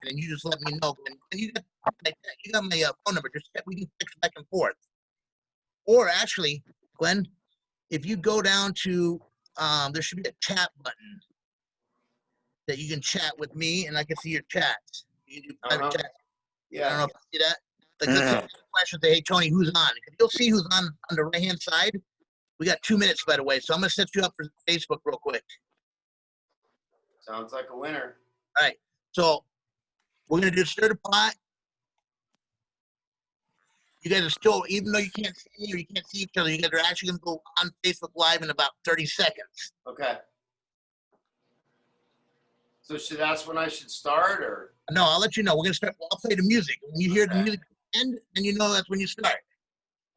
and you just let me know. And you got my phone number. Just we can text back and forth. Or actually, Glenn, if you go down to there should be a chat button that you can chat with me, and I can see your chats. You can do private chat. Yeah. I don't know if you see that. Like, question, say, hey, Tony, who's on? You'll see who's on the right-hand side. We got 2 minutes, by the way, so I'm going to set you up for Facebook real quick. Sounds like a winner. All right, so we're going to do Stir the Pot. You guys are still, even though you can't see me or you can't see each other, you guys are actually going to go on Facebook Live in about 30 seconds. Okay. So that's when I should start, or? No, I'll let you know. We're going to start. I'll play the music. When you hear the music end, then you know that's when you start.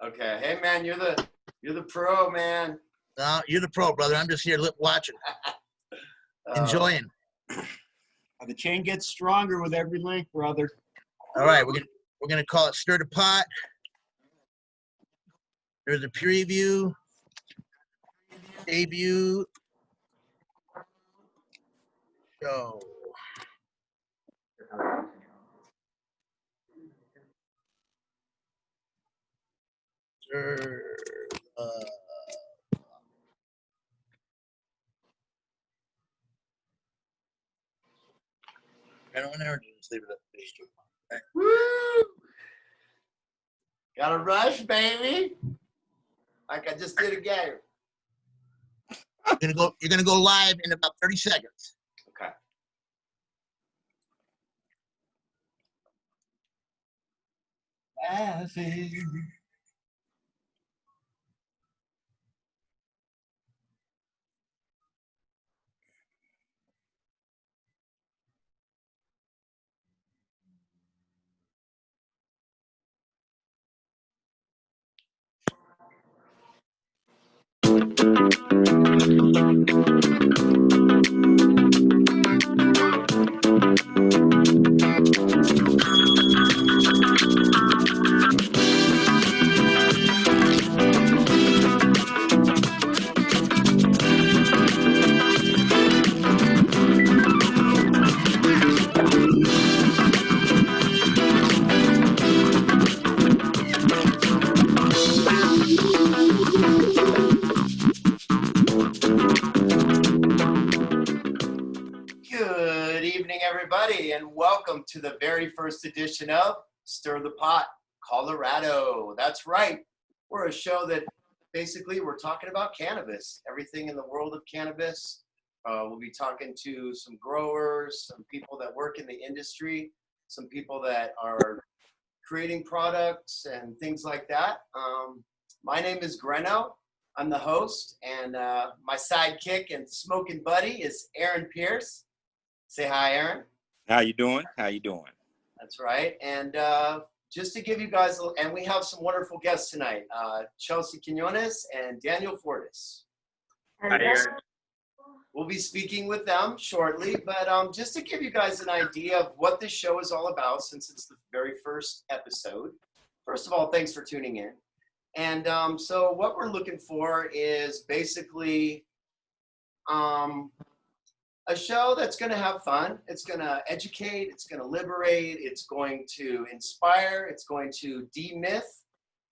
Okay. Hey, man, you're the pro, man. No, you're the pro, brother. I'm just here watching, enjoying. The chain gets stronger with every link, brother. All right, we're gonna call it Stir the Pot. There's a preview, debut, show. Stir. I don't know. Just leave it up. Right. Woo! Got a rush, baby. Like I just did again. You're gonna go live in about 30 seconds. Okay. Good evening, everybody, and welcome to the very first edition of Stir the Pot, Colorado. That's right. We're a show that basically we're talking about cannabis, everything in the world of cannabis. We'll be talking to some growers, some people that work in the industry, some people that are creating products and things like that. My name is Greno. I'm the host, and my sidekick and smoking buddy is Aaron Pierce. Say hi, Aaron. How you doing? How you doing? That's right. And just to give you guys, and we have some wonderful guests tonight, Chelsey Quinones and Daniel Fortas. Hi, Aaron. We'll be speaking with them shortly, but just to give you guys an idea of what this show is all about, since it's the very first episode. First of all, thanks for tuning in. And so what we're looking for is basically a show that's going to have fun. It's going to educate. It's going to liberate. It's going to inspire. It's going to demyth.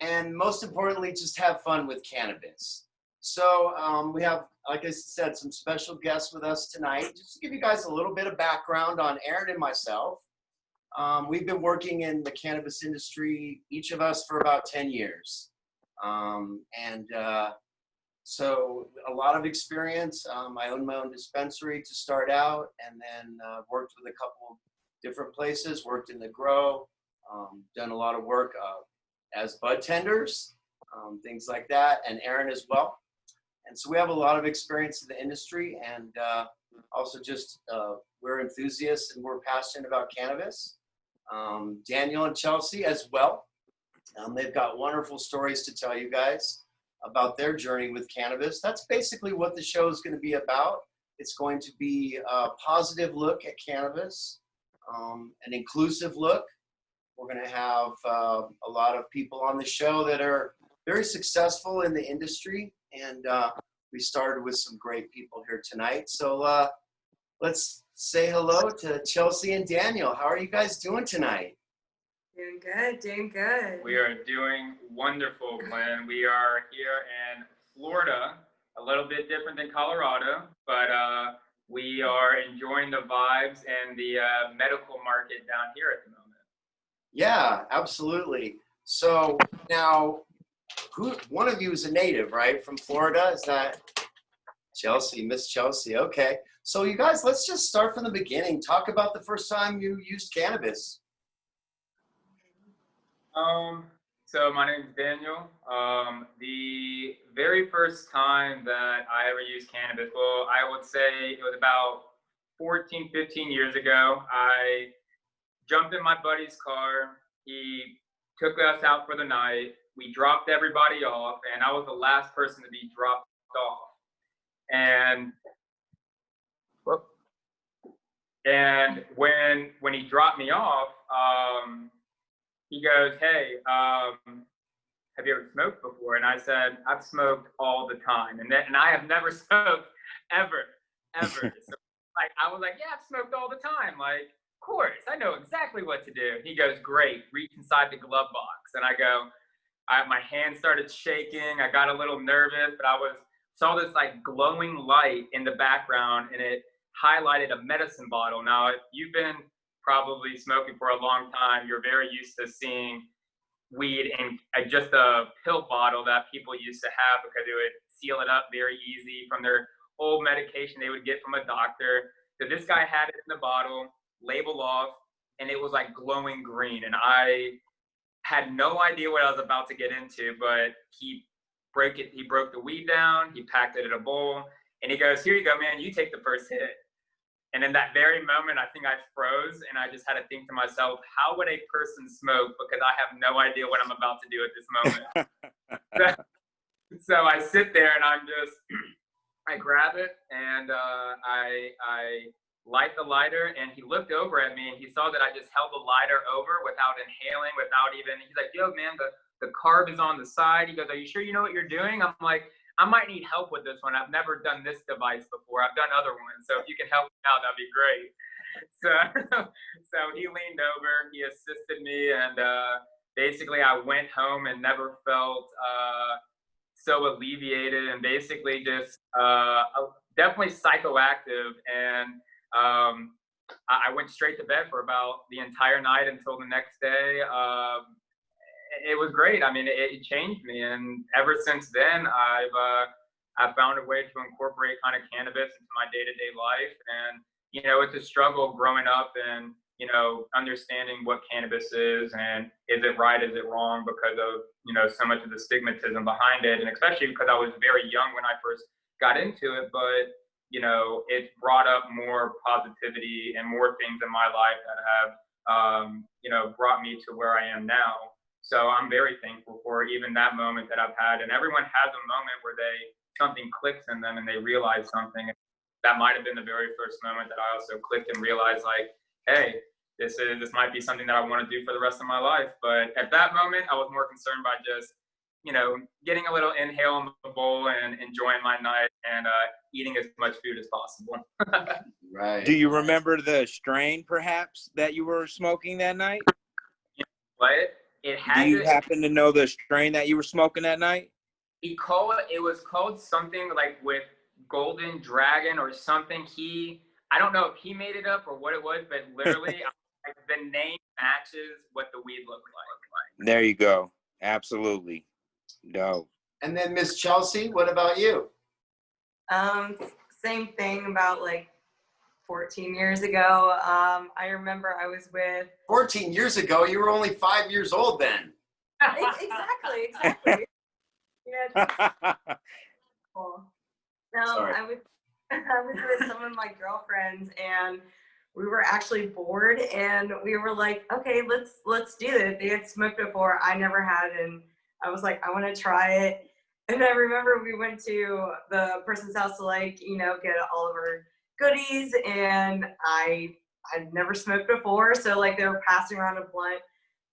And most importantly, just have fun with cannabis. So we have, like I said, some special guests with us tonight. Just to give you guys a little bit of background on Aaron and myself. We've been working in the cannabis industry, each of us, for about 10 years. So a lot of experience. I owned my own dispensary to start out, and then worked with a couple of different places, worked in the grow, done a lot of work as bud tenders, things like that, and Aaron as well. And so we have a lot of experience in the industry, and also just we're enthusiasts and we're passionate about cannabis. Daniel and Chelsey as well. They've got wonderful stories to tell you guys about their journey with cannabis. That's basically what the show is going to be about. It's going to be a positive look at cannabis, an inclusive look. We're going to have a lot of people on the show that are very successful in the industry, and we started with some great people here tonight. So let's say hello to Chelsey and Daniel. How are you guys doing tonight? Doing good, doing good. We are doing wonderful, Glenn. We are here in Florida, a little bit different than Colorado, but we are enjoying the vibes and the medical market down here at the moment. Yeah, absolutely. So now, one of you is a native, right, from Florida? Is that Chelsey, Miss Chelsey? Okay. So you guys, let's just start from the beginning. Talk about the first time you used cannabis. So my name is Daniel. The very first time that I ever used cannabis, well, I would say it was about 14, 15 years ago. I jumped in my buddy's car. He took us out for the night. We dropped everybody off, and I was the last person to be dropped off. And when he dropped me off, he goes, "Hey, have you ever smoked before?" And I said, "I've smoked all the time, and I have never smoked ever." So like I was like, "Yeah, I've smoked all the time. Like, of course, I know exactly what to do." He goes, "Great, reach inside the glove box." And I go, my hand started shaking. I got a little nervous, but saw this like glowing light in the background, and it highlighted a medicine bottle. Now, if you've been probably smoking for a long time, you're very used to seeing weed in just a pill bottle that people used to have because it would seal it up very easy from their old medication they would get from a doctor. So this guy had it in the bottle, label off, and it was like glowing green. And I had no idea what I was about to get into, but he broke the weed down, he packed it in a bowl, and he goes, "Here you go, man, you take the first hit." And in that very moment, I think I froze, and I just had to think to myself, how would a person smoke? Because I have no idea what I'm about to do at this moment. So I sit there, and I grab it, and I light the lighter, and he looked over at me, and he saw that I just held the lighter over without inhaling, he's like, "Yo, man, the carb is on the side." He goes, "Are you sure you know what you're doing?" I'm like, "I might need help with this one. I've never done this device before. I've done other ones. So if you can help me out, that'd be great." So he leaned over, he assisted me, and basically I went home and never felt so alleviated, and basically just definitely psychoactive. And I went straight to bed for about the entire night until the next day. It was great. I mean, it changed me, and ever since then, I've found a way to incorporate kind of cannabis into my day-to-day life. And it's a struggle growing up and understanding what cannabis is and is it right, is it wrong, because of so much of the stigmatism behind it, and especially because I was very young when I first got into it. But it's brought up more positivity and more things in my life that have brought me to where I am now. So I'm very thankful for even that moment that I've had. And everyone has a moment where something clicks in them and they realize something. That might have been the very first moment that I also clicked and realized, like, hey, this might be something that I want to do for the rest of my life. But at that moment, I was more concerned by just, getting a little inhale in the bowl and enjoying my night and eating as much food as possible. Right. Do you remember the strain, perhaps, that you were smoking that night? What? Do you happen to know the strain that you were smoking that night? It was called something like with Golden Dragon or something. I don't know if he made it up or what it was, but literally like, the name matches what the weed looked like. There you go. Absolutely. Dope. And then Miss Chelsey, what about you? Same thing, about like 14 years ago. I remember I was with 14 years ago, you were only 5 years old then. exactly. Yeah. Cool. No, Sorry. I was with some of my girlfriends, and we were actually bored, and we were like, okay, let's do this. They had smoked before, I never had, and I was like, I want to try it. And I remember we went to the person's house to get all of our goodies, and I'd never smoked before, so like they were passing around a blunt.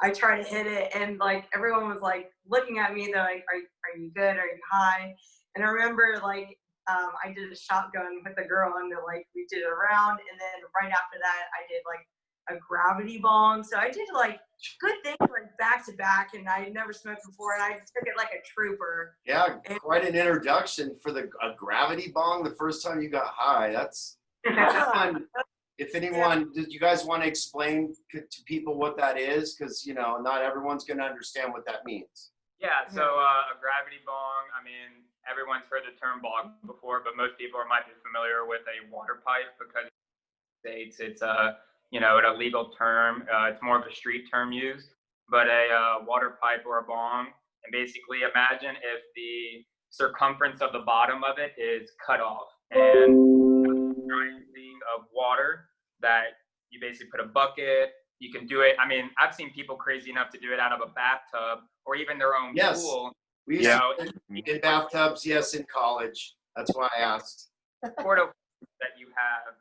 I tried to hit it, and like everyone was like looking at me. They're like, "Are you good? Are you high?" And I remember like I did a shotgun with a girl, and like we did a round, and then right after that, I did like a gravity bong. So I did like good things like back to back, and I had never smoked before, and I took it like a trooper. Yeah, quite an introduction for a gravity bong the first time you got high. That's fun. If anyone, did you guys want to explain to people what that is? Because, you know, not everyone's going to understand what that means. Yeah, so a gravity bong, I mean, everyone's heard the term bong before, but most people might be familiar with a water pipe because it's a, you know, an illegal term. It's more of a street term used, but a water pipe or a bong. And basically imagine if the circumference of the bottom of it is cut off, and giant thing of water that you basically put a bucket. You can do it. I mean, I've seen people crazy enough to do it out of a bathtub or even their own pool. We used to in bathtubs, yes, in college. That's why I asked. Sort of that you have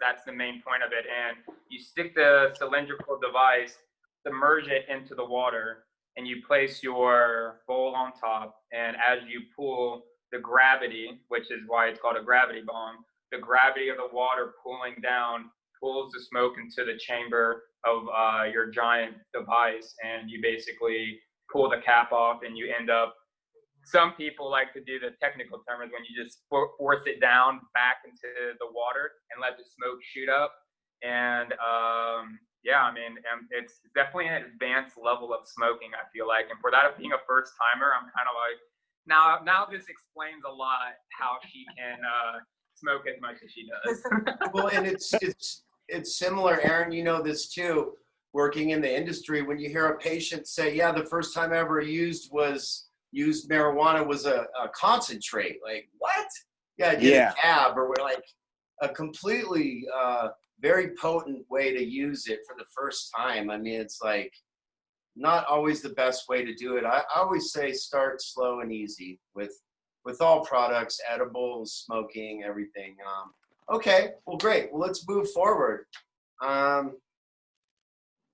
that's the main point of it, and you stick the cylindrical device, submerge it into the water, and you place your bowl on top, and as you pull, the gravity, which is why it's called a gravity bong, the gravity of the water pulling down pulls the smoke into the chamber of your giant device, and you basically pull the cap off, and you end up, some people like to do the technical term is when you just force it down back into the water and let the smoke shoot up. And yeah, I mean, it's definitely an advanced level of smoking, I feel like. And for that being a first timer, I'm kind of like, now this explains a lot how she can smoke as much as she does. Well, and it's similar, Aaron, you know this too, working in the industry, when you hear a patient say, yeah, the first time I ever used marijuana was a concentrate. Like, what? Yeah, I did a cab, or we're like a completely very potent way to use it for the first time. I mean, it's like not always the best way to do it. I always say start slow and easy with all products, edibles, smoking, everything. Okay, well, great. Well, let's move forward.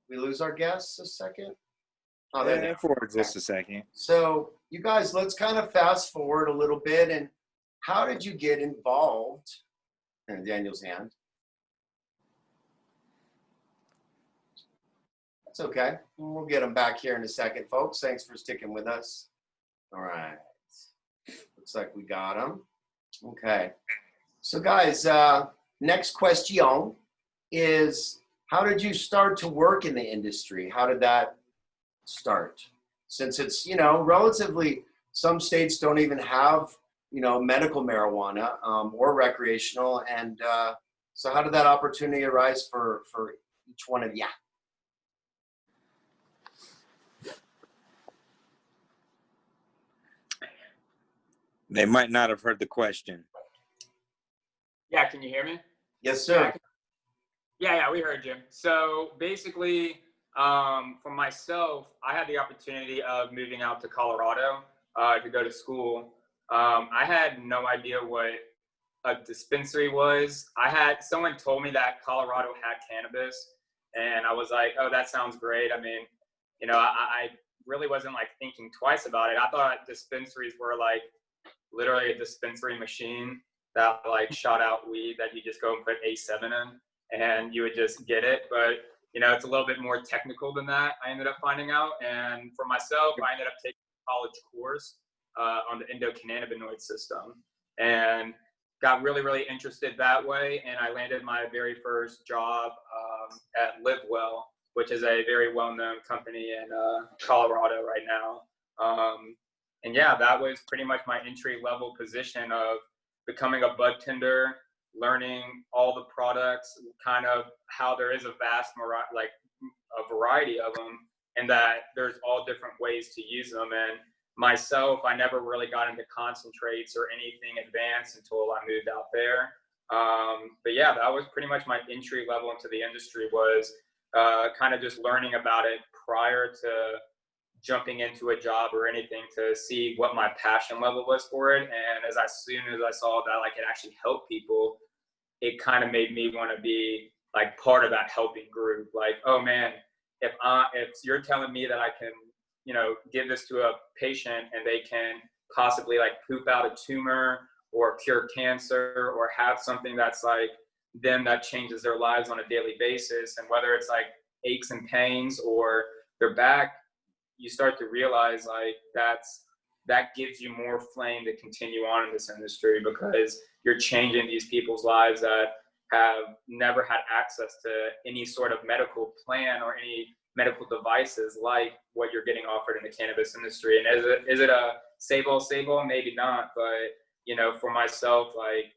We lose our guests a second? Oh, Yeah, for just a second. So you guys, let's kind of fast forward a little bit. And how did you get involved? And Daniel's hand. That's okay. We'll get him back here in a second, folks. Thanks for sticking with us. All right. Looks like we got him. Okay. So guys, next question is, how did you start to work in the industry? How did that start? Since it's, you know, relatively, some states don't even have, you know, medical marijuana or recreational. And so how did that opportunity arise for each one of you? They might not have heard the question. Yeah, can you hear me? Yes, sir. Yeah, we heard you. So basically, for myself, I had the opportunity of moving out to Colorado to go to school. I had no idea what a dispensary was. Someone told me that Colorado had cannabis, and I was like, oh, that sounds great. I mean, you know, I really wasn't like thinking twice about it. I thought dispensaries were like literally a dispensary machine that like shot out weed that you just go and put A7 in and you would just get it. But, you know, it's a little bit more technical than that, I ended up finding out. And for myself, I ended up taking a college course on the endocannabinoid system and got really, really interested that way. And I landed my very first job at LiveWell, which is a very well-known company in Colorado right now. And yeah, that was pretty much my entry-level position of becoming a bud tender, learning all the products, kind of how there is a vast variety of them, and that there's all different ways to use them. And myself, I never really got into concentrates or anything advanced until I moved out there. But yeah, that was pretty much my entry level into the industry, was kind of just learning about it prior to jumping into a job or anything, to see what my passion level was for it. And as soon as I saw that like it actually helped people, it kind of made me want to be like part of that helping group. Like, oh man, if you're telling me that I can, you know, give this to a patient and they can possibly like poop out a tumor or cure cancer or have something that's like them that changes their lives on a daily basis. And whether it's like aches and pains or their back, you start to realize like that gives you more flame to continue on in this industry, because you're changing these people's lives that have never had access to any sort of medical plan or any medical devices like what you're getting offered in the cannabis industry. And is it a save all? Maybe not, but you know, for myself, like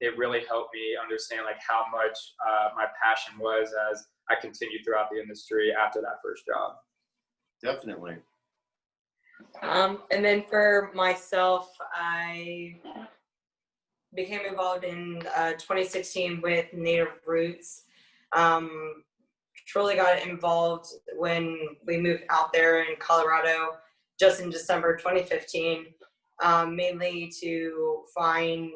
it really helped me understand like how much my passion was as I continued throughout the industry after that first job. Definitely. And then for myself, I became involved in 2016 with Native Roots. Truly got involved when we moved out there in Colorado just in December 2015, mainly to find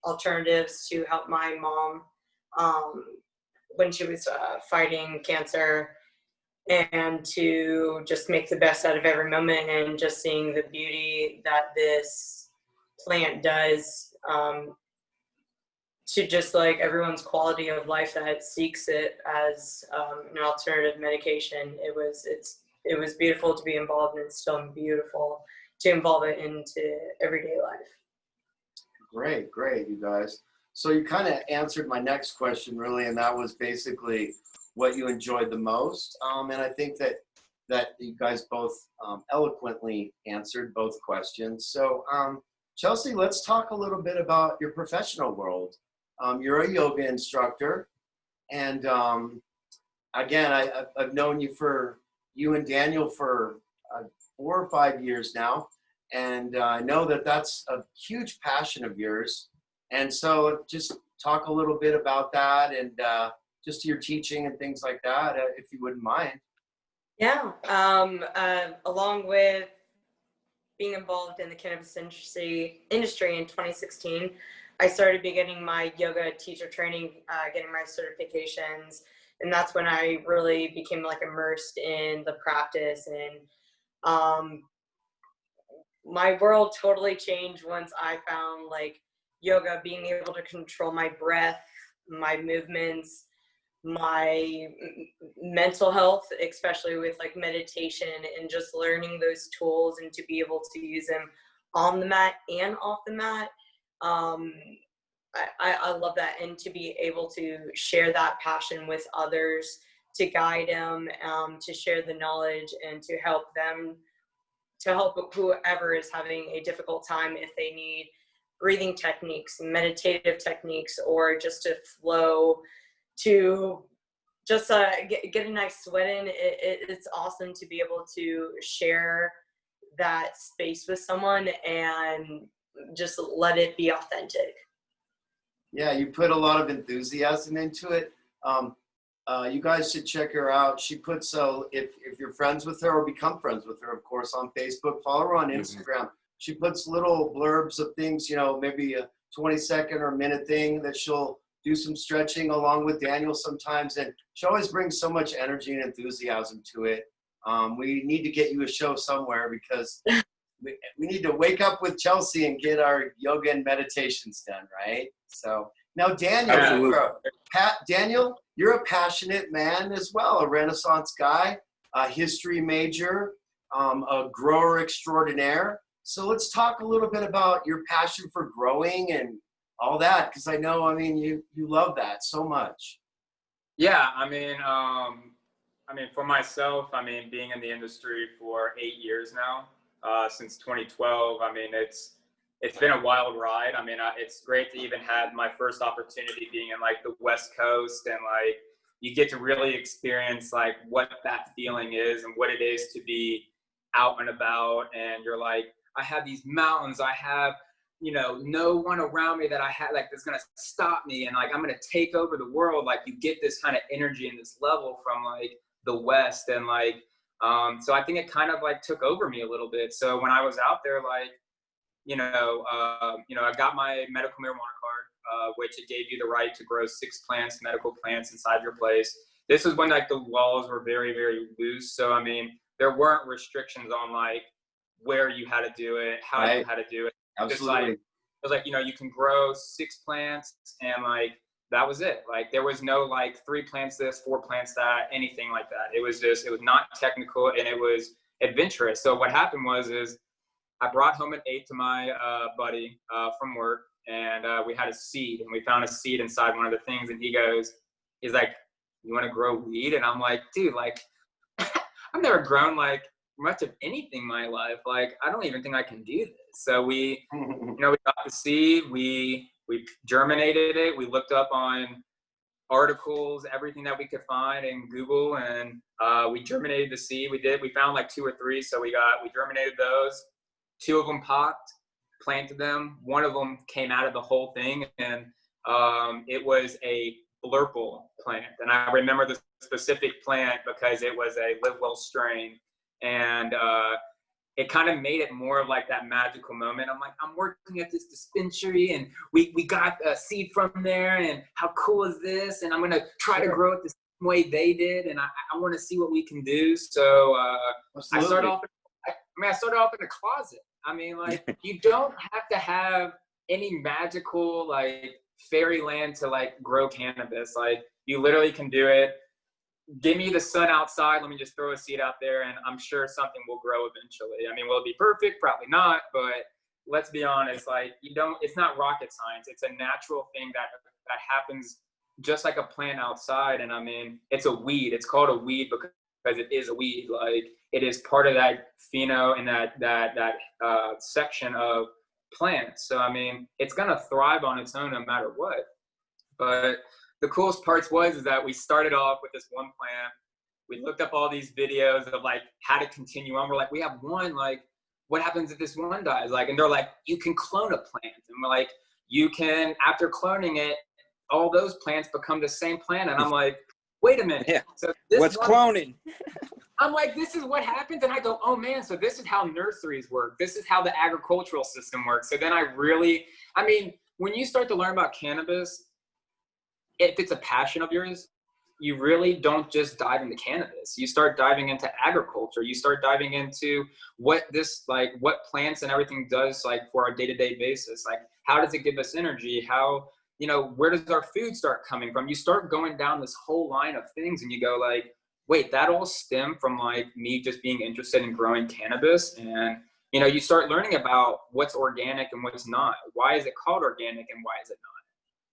alternatives to help my mom when she was fighting cancer, and to just make the best out of every moment, and just seeing the beauty that this plant does to just like everyone's quality of life that seeks it as an alternative medication. It was beautiful to be involved, and it's still beautiful to involve it into everyday life. Great, you guys. So you kind of answered my next question really, and that was basically what you enjoyed the most. And I think that you guys both eloquently answered both questions. So Chelsey, let's talk a little bit about your professional world. You're a yoga instructor, and again, I've known you and Daniel for 4 or 5 years now, and I know that that's a huge passion of yours. And so just talk a little bit about that, and just your teaching and things like that, if you wouldn't mind. Yeah, along with being involved in the cannabis industry in 2016, I started getting my yoga teacher training, getting my certifications, and that's when I really became like immersed in the practice. And my world totally changed once I found like yoga, being able to control my breath, my movements, my mental health, especially with like meditation, and just learning those tools and to be able to use them on the mat and off the mat. I love that, and to be able to share that passion with others, to guide them, to share the knowledge, and to help them, to help whoever is having a difficult time, if they need breathing techniques, meditative techniques, or just to flow, to just get a nice sweat in. It's awesome to be able to share that space with someone and just let it be authentic. Yeah, you put a lot of enthusiasm into it. You guys should check her out. She puts, if you're friends with her or become friends with her, of course, on Facebook, follow her on Instagram. She puts little blurbs of things, you know, maybe a 20-second or minute thing that she'll do some stretching along with Daniel sometimes. And she always brings so much energy and enthusiasm to it. We need to get you a show somewhere, because we need to wake up with Chelsey and get our yoga and meditations done, right? So now, Daniel, Daniel, you're a passionate man as well, a Renaissance guy, a history major, a grower extraordinaire. So let's talk a little bit about your passion for growing and all that, because I know, I mean, you love that so much. Yeah, I mean, for myself, I mean, being in the industry for 8 years now, since 2012, I mean, it's been a wild ride. I mean, it's great to even have my first opportunity being in like the West Coast, and like you get to really experience like what that feeling is and what it is to be out and about. And you're like, I have these mountains, I have, you know, no one around me that I had like that's gonna stop me, and like I'm gonna take over the world. Like you get this kind of energy and this level from like the West, and like so I think it kind of like took over me a little bit. So when I was out there, like I got my medical marijuana card, which it gave you the right to grow 6 plants, medical plants, inside your place. This is when like the laws were very, very loose. So I mean, there weren't restrictions on like where you had to do it, how you had to do it. Absolutely. Just like was like, you know, you can grow 6 plants and like, that was it. Like there was no like 3 plants this, 4 plants that, anything like that. It was not technical and it was adventurous. So what happened is I brought home an 8 to my buddy from work, and we had a seed, and we found a seed inside one of the things, and he's like, you want to grow weed? And I'm like, dude, like I've never grown like much of anything in my life. Like, I don't even think I can do this. So we, you know, we got the seed, we germinated it. We looked up on articles, everything that we could find in Google, and we germinated the seed. We found like 2 or 3. So we germinated those. 2 of them popped, planted them. 1 of them came out of the whole thing, and it was a blurple plant. And I remember the specific plant because it was a live well strain, and it kind of made it more of like that magical moment. I'm like, I'm working at this dispensary, and we got a seed from there, and how cool is this? And I'm gonna try to grow it the same way they did, and I want to see what we can do. So I started off in a closet. I mean, like, you don't have to have any magical like fairyland to like grow cannabis. Like, you literally can do it. Give me the sun outside. Let me just throw a seed out there, and I'm sure something will grow eventually. I mean, will it be perfect? Probably not. But let's be honest. Like, it's not rocket science. It's a natural thing that happens just like a plant outside. And I mean, it's a weed. It's called a weed because it is a weed. Like, it is part of that pheno and that section of plants. So I mean, it's gonna thrive on its own no matter what. But the coolest parts is that we started off with this one plant. We looked up all these videos of like how to continue on. We're like, we have one, like, what happens if this one dies? Like, and they're like, you can clone a plant. And we're like, you can, after cloning it, all those plants become the same plant. And I'm like, wait a minute. Yeah. So What's cloning? I'm like, this is what happens. And I go, oh man, so this is how nurseries work. This is how the agricultural system works. So then I mean, when you start to learn about cannabis, if it's a passion of yours, you really don't just dive into cannabis. You start diving into agriculture. You start diving into what plants and everything does like for our day-to-day basis. Like, how does it give us energy? How, you know, where does our food start coming from? You start going down this whole line of things, and you go like, wait, that all stemmed from like me just being interested in growing cannabis. And, you know, you start learning about what's organic and what's not. Why is it called organic and why is it not?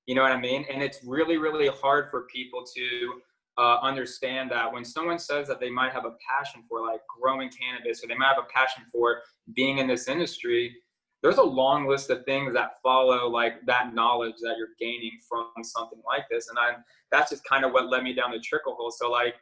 You know what I mean? And it's really, really hard for people to understand that when someone says that they might have a passion for like growing cannabis, or they might have a passion for being in this industry, there's a long list of things that follow like that knowledge that you're gaining from something like this. And that's just kind of what led me down the trickle hole. So like,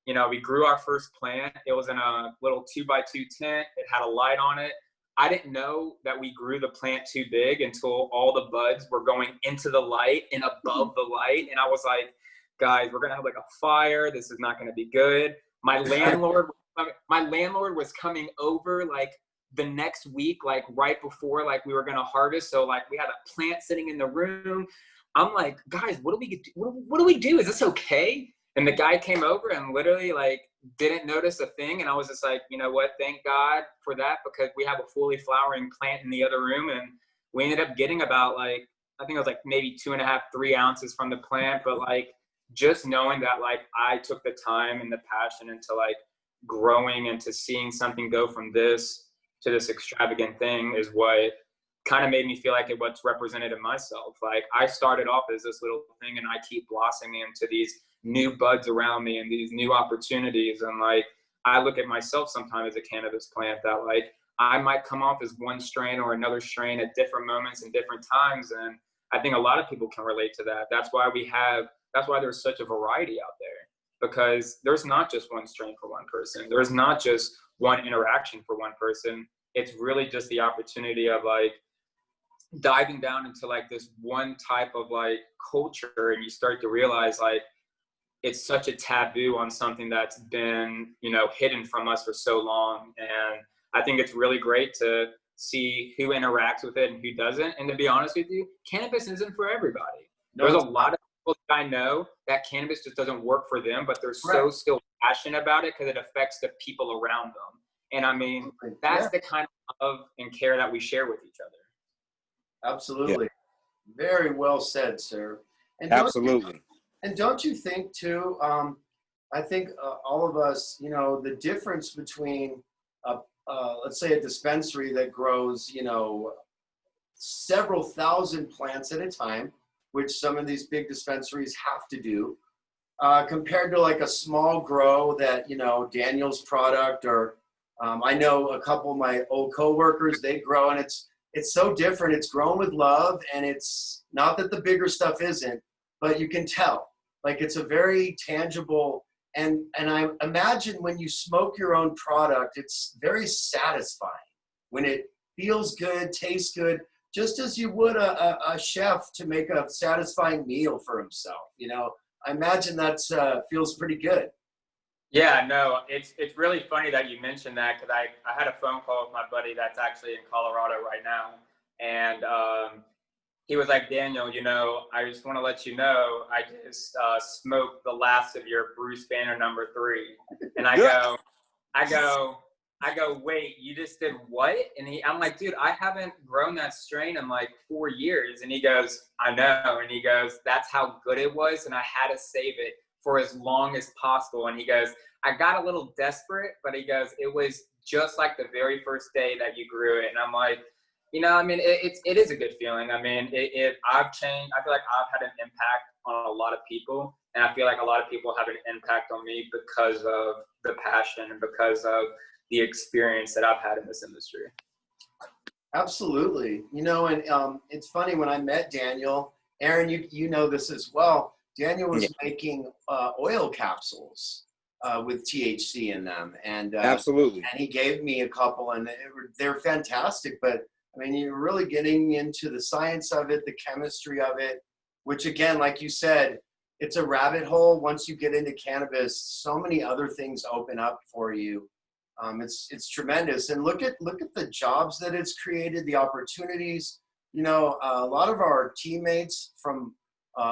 you know, we grew our first plant. It was in a little 2x2 tent. It had a light on it. I didn't know that we grew the plant too big until all the buds were going into the light and above the light. And I was like, guys, we're going to have like a fire. This is not going to be good. My landlord was coming over like the next week, like right before like we were going to harvest. So like we had a plant sitting in the room. I'm like, guys, what do we do? Is this okay? And the guy came over and literally like didn't notice a thing. And I was just like, you know what? Thank God for that, because we have a fully flowering plant in the other room. And we ended up getting about like, I think it was like maybe 2.5, 3 ounces from the plant. But like, just knowing that like I took the time and the passion into like growing and to seeing something go from this to this extravagant thing is what kind of made me feel like it what's represented in myself. Like, I started off as this little thing, and I keep blossoming into these new buds around me and these new opportunities. And like, I look at myself sometimes as a cannabis plant that like I might come off as one strain or another strain at different moments and different times. And I think a lot of people can relate to that. That's why there's such a variety out there, because there's not just one strain for one person. There's not just one interaction for one person. It's really just the opportunity of like diving down into like this one type of like culture, and you start to realize like it's such a taboo on something that's been, you know, hidden from us for so long. And I think it's really great to see who interacts with it and who doesn't. And to be honest with you, cannabis isn't for everybody. There's a lot of people that I know that cannabis just doesn't work for them, but they're so still passionate about it because it affects the people around them. And I mean, that's the kind of love and care that we share with each other. Absolutely. Very well said, sir. And Absolutely. don't you think too, I think all of us, you know, the difference between, let's say a dispensary that grows, you know, several thousand plants at a time, which some of these big dispensaries have to do, compared to like a small grow that, you know, Daniel's product, or I know a couple of my old coworkers, they grow, and it's so different. It's grown with love, and it's not that the bigger stuff isn't, but you can tell, like, it's a very tangible, and I imagine when you smoke your own product, it's very satisfying when it feels good, tastes good, just as you would a chef to make a satisfying meal for himself. You know, I imagine that's feels pretty good. Yeah, no, it's really funny that you mentioned that, because I had a phone call with my buddy that's actually in Colorado right now, and he was like, Daniel, you know, I just want to let you know, I just smoked the last of your Bruce Banner number 3, and I go, wait, you just did what? And I'm like, dude, I haven't grown that strain in like 4 years, and he goes, I know, and he goes, that's how good it was, and I had to save it for as long as possible. And he goes, I got a little desperate, but he goes, it was just like the very first day that you grew it. And I'm like, you know, I mean, it is a good feeling. I mean, I've changed. I feel like I've had an impact on a lot of people, and I feel like a lot of people have an impact on me because of the passion and because of the experience that I've had in this industry. Absolutely. You know, and it's funny, when I met Daniel, Aaron, you know this as well. Daniel was making oil capsules with THC in them, and Absolutely. and he gave me a couple, and they're fantastic. But I mean, you're really getting into the science of it, the chemistry of it, which again, like you said, it's a rabbit hole. Once you get into cannabis, so many other things open up for you. It's tremendous, and look at the jobs that it's created, the opportunities. You know, a lot of our teammates from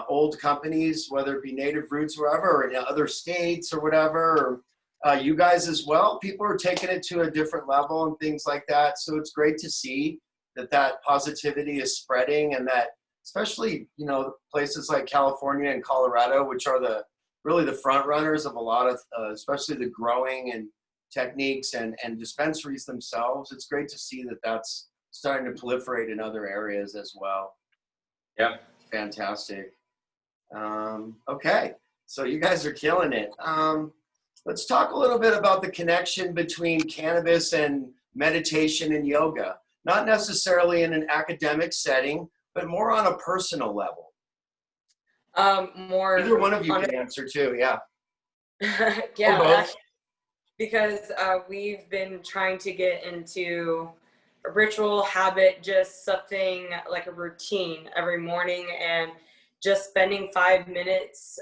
old companies, whether it be Native Roots, wherever, or in other states or whatever, or you guys as well, people are taking it to a different level and things like that. So it's great to see that positivity is spreading, and that especially, you know, places like California and Colorado, which are really the front runners of a lot of, especially the growing and techniques and dispensaries themselves. It's great to see that that's starting to proliferate in other areas as well. Yeah. Fantastic. Okay, so you guys are killing it. Let's talk a little bit about the connection between cannabis and meditation and yoga. Not necessarily in an academic setting, but more on a personal level. Either one of you can answer too, yeah. Yeah, because we've been trying to get into a ritual habit, just something like a routine every morning, and just spending 5 minutes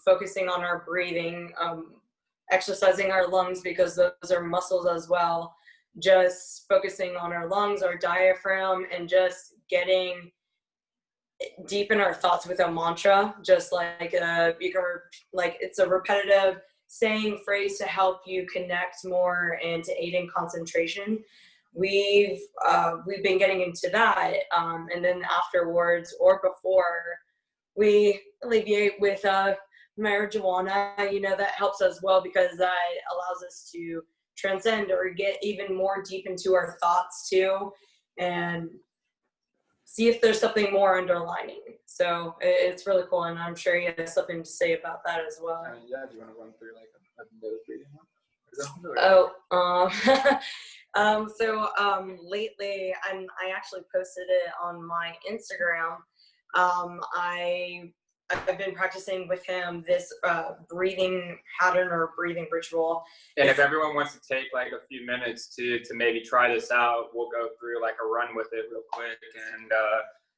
focusing on our breathing, exercising our lungs, because those are muscles as well. Just focusing on our lungs, our diaphragm, and just getting deep in our thoughts with a mantra, just like it's a repetitive saying phrase to help you connect more and to aid in concentration. We've been getting into that, and then afterwards or before, we alleviate with marijuana. You know, that helps as well, because that allows us to transcend or get even more deep into our thoughts too, and see if there's something more underlining. So it's really cool, and I'm sure you have something to say about that as well. Yeah, do you want to run through like a nose breathing one? So lately, I actually posted it on my Instagram. I've been practicing with him this breathing pattern or breathing ritual. And if everyone wants to take like a few minutes to maybe try this out, we'll go through like a run with it real quick, and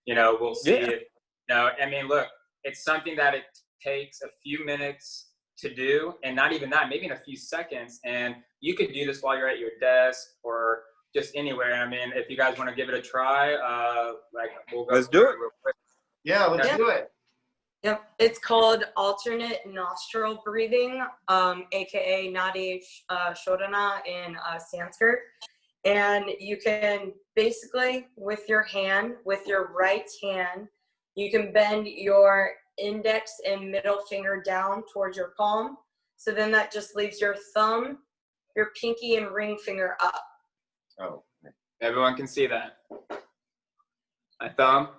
you know, we'll see if, you know, I mean, look, it's something that it takes a few minutes to do, and not even that, maybe in a few seconds, and you could do this while you're at your desk or just anywhere. I mean, if you guys want to give it a try, like we'll go. Let's do it real quick. Yeah, let's do it. Yep, it's called alternate nostril breathing, aka Nadi Shodhana in Sanskrit. And you can basically, with your right hand, you can bend your index and middle finger down towards your palm. So then that just leaves your thumb, your pinky, and ring finger up. Oh, Everyone can see that. My thumb.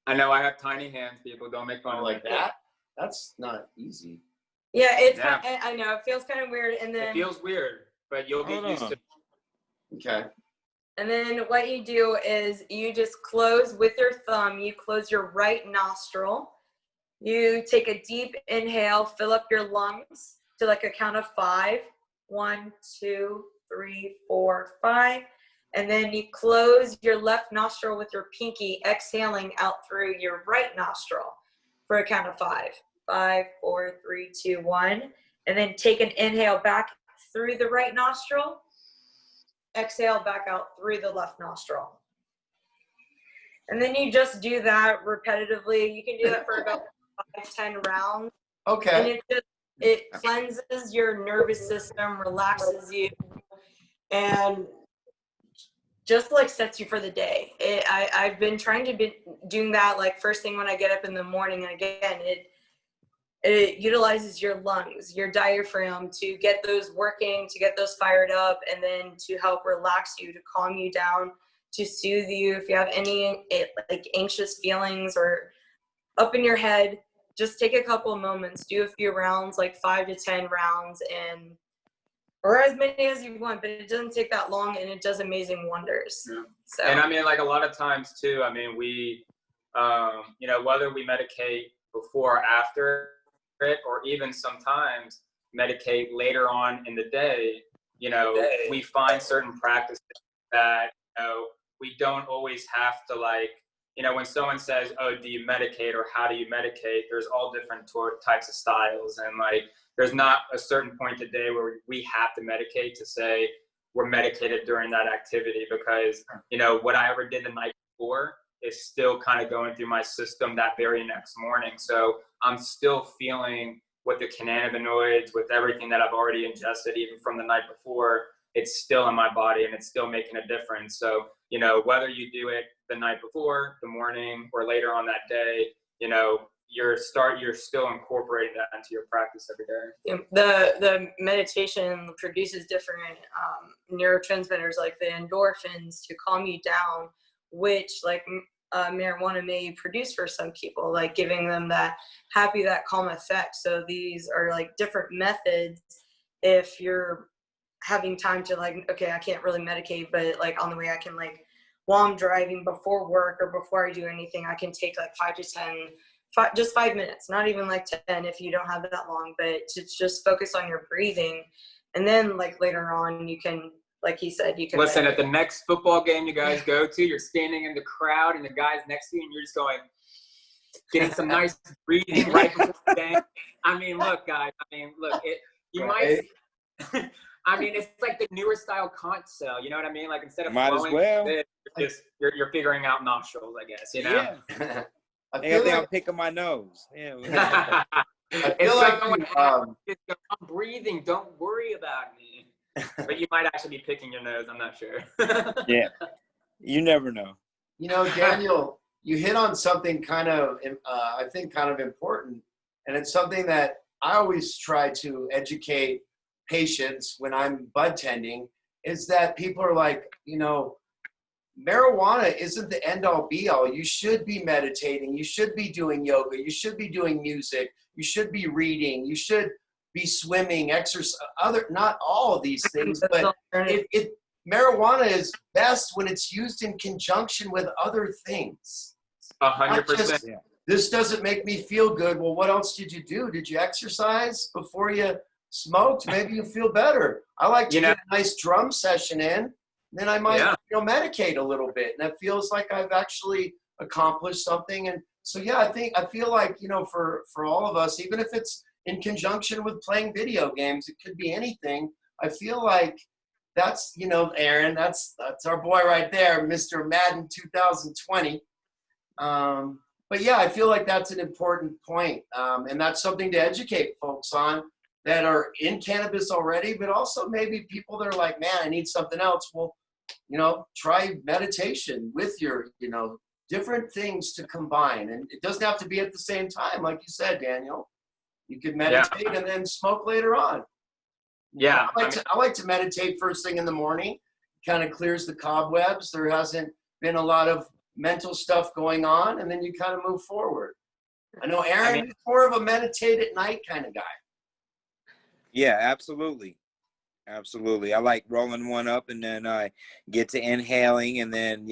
I know I have tiny hands, people. Don't make fun of like me. that? That's not easy. Yeah, it's Yeah. I know it feels kind of weird, and then It feels weird, but you'll get used to it. Okay. and then what you do is you just close with your thumb. You close your right nostril. You take a deep inhale, fill up your lungs to like a count of 5. 1, 2, 3, 4, 5. And then you close your left nostril with your pinky, exhaling out through your right nostril for a count of 5. 5, 4, 3, 2, 1. And then take an inhale back through the right nostril. Exhale back out through the left nostril. And then you just do that repetitively. You can do that for about 5-10 rounds. Okay. And it cleanses your nervous system, relaxes you, and just like sets you for the day. I've been trying to be doing that like first thing when I get up in the morning. And again, it utilizes your lungs, your diaphragm to get those working, to get those fired up, and then to help relax you, to calm you down, to soothe you. If you have any like anxious feelings or up in your head, just take a couple of moments, do a few rounds, like 5 to 10 rounds, or as many as you want, but it doesn't take that long, and it does amazing wonders. Yeah. So. And I mean, like a lot of times too, I mean, we, you know, whether we medicate before or after it, or even sometimes medicate later on in the day, you know, we find certain practices that, you know, we don't always have to like, you know, when someone says, oh, do you medicate or how do you medicate? There's all different types of styles. And like, there's not a certain point today where we have to medicate to say we're medicated during that activity, because, you know, what I ever did the night before is still kind of going through my system that very next morning. So I'm still feeling with the cannabinoids, with everything that I've already ingested, even from the night before, it's still in my body and it's still making a difference. So, you know, whether you do it the night before, the morning, or later on that day, you know, you're still incorporating that into your practice every day. The meditation produces different neurotransmitters like the endorphins to calm you down, which like marijuana may produce for some people, like giving them that happy, that calm effect. So these are like different methods if you're having time to like, okay, I can't really medicate, but like on the way I can like, while I'm driving before work or before I do anything, I can take like 5 to 10, just 5 minutes, not even like 10 if you don't have that long, but to just focus on your breathing. And then like later on you can, like he said, you can listen meditate. at the next football game you guys go to, you're standing in the crowd and the guy's next to you and you're just going, getting some nice breathing right before the game. I mean, look, guys, you might, I mean, it's like the newer style conch shell, you know what I mean? Like instead of Might as blowing well. it, you're figuring out nostrils, I guess, you know? Yeah. I They feel think I'm like, picking my nose. Yeah. I It's feel like someone you, just go, I'm breathing, don't worry about me. But you might actually be picking your nose, I'm not sure. Yeah. You never know. you know, Daniel, you hit on something kind of, I think kind of important. And it's something that I always try to educate patients when I'm bud tending, is that people are like, you know, marijuana isn't the end all be all. You should be meditating. You should be doing yoga. You should be doing music. You should be reading. You should be swimming, exercise, not all of these things, but marijuana is best when it's used in conjunction with other things. 100%. Yeah. This doesn't make me feel good. Well, what else did you do? Did you exercise before you smoked? Maybe you feel better. I like to get a nice drum session in. Then I might, medicate a little bit, and it feels like I've actually accomplished something. And so, yeah, I feel like, you know, for all of us, even if it's in conjunction with playing video games, it could be anything. I feel like that's, you know, Aaron, that's our boy right there, Mr. Madden 2020. But yeah, I feel like that's an important point, and that's something to educate folks on that are in cannabis already, but also maybe people that are like, man, I need something else. Well, try meditation with your, different things to combine. And it doesn't have to be at the same time. Like you said, Daniel, you could meditate and then smoke later on. Yeah. I like to meditate first thing in the morning. Kind of clears the cobwebs. There hasn't been a lot of mental stuff going on, and then you kind of move forward. I know Aaron is more of a meditate at night kind of guy. Yeah, absolutely. Absolutely. I like rolling one up and then I get to inhaling, and then,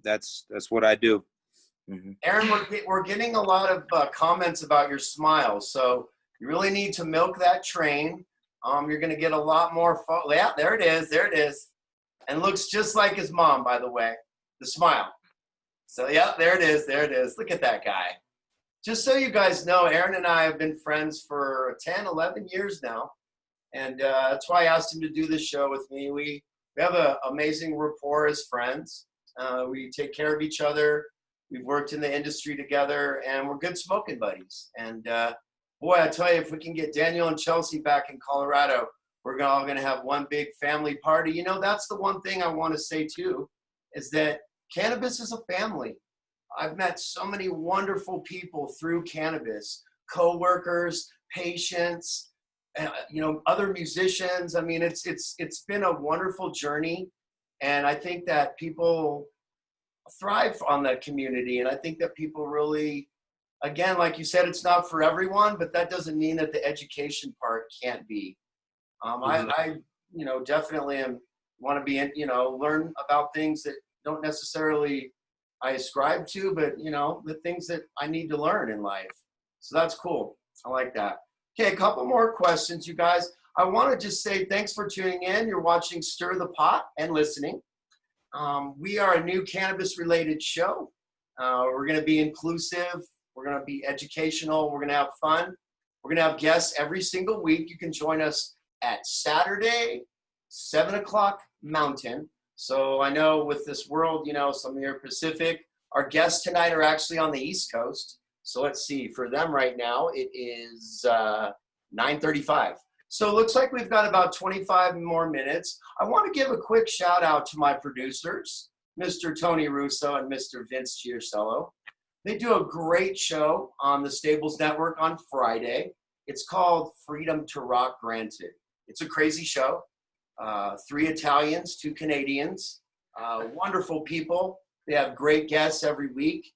that's what I do. Mm-hmm. Aaron, we're getting a lot of comments about your smile. So you really need to milk that train. You're going to get a lot more. Yeah, there it is. There it is. And looks just like his mom, by the way, the smile. So, yeah, there it is. There it is. Look at that guy. Just so you guys know, Aaron and I have been friends for 10, 11 years now. And that's why I asked him to do this show with me. We have an amazing rapport as friends. We take care of each other. We've worked in the industry together, and we're good smoking buddies. And boy, I tell you, if we can get Daniel and Chelsey back in Colorado, we're all going to have one big family party. That's the one thing I want to say too, is that cannabis is a family. I've met so many wonderful people through cannabis, co-workers, patients, other musicians. I mean, it's been a wonderful journey. And I think that people thrive on that community. And I think that people really, again, like you said, it's not for everyone, but that doesn't mean that the education part can't be. I definitely want to be, learn about things that don't necessarily I ascribe to, but, the things that I need to learn in life. So that's cool. I like that. Okay, a couple more questions, you guys. I want to just say thanks for tuning in. You're watching Stir the Pot and listening. We are a new cannabis-related show. We're going to be inclusive. We're going to be educational. We're going to have fun. We're going to have guests every single week. You can join us at Saturday, 7 o'clock Mountain. So I know with this world, some of you are Pacific. Our guests tonight are actually on the East Coast. So let's see. For them right now, it is 9:35. So it looks like we've got about 25 more minutes. I want to give a quick shout out to my producers, Mr. Tony Russo and Mr. Vince Chiarcello. They do a great show on the Stables Network on Friday. It's called Freedom to Rock Granted. It's a crazy show. 3 Italians, 2 Canadians, wonderful people. They have great guests every week.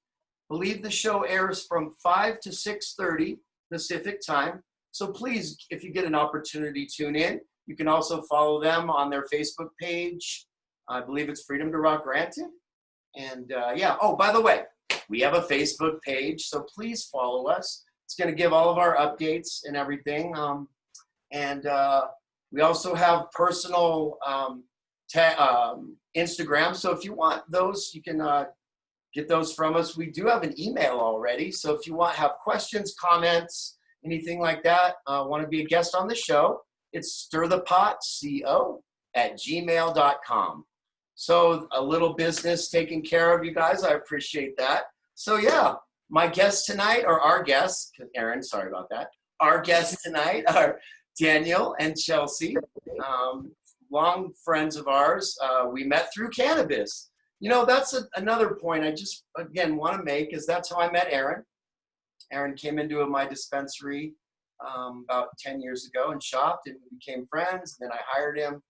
I believe the show airs from 5 to 6:30 Pacific time. So please, if you get an opportunity, tune in. You can also follow them on their Facebook page. I believe it's Freedom to Rock Granted. And oh, by the way, we have a Facebook page, so please follow us. It's going to give all of our updates and everything. We also have personal Instagram. So if you want those, you can get those from us. We do have an email already. So if you have questions, comments, anything like that, want to be a guest on the show, it's stirthepotco@gmail.com. So a little business taken care of, you guys. I appreciate that. So yeah, my guests tonight, or our guests, Aaron, sorry about that. Our guests tonight are Daniel and Chelsey, long friends of ours. We met through cannabis. That's another point I just, again, want to make, is that's how I met Aaron. Aaron came into my dispensary about 10 years ago and shopped, and we became friends. And then I hired him,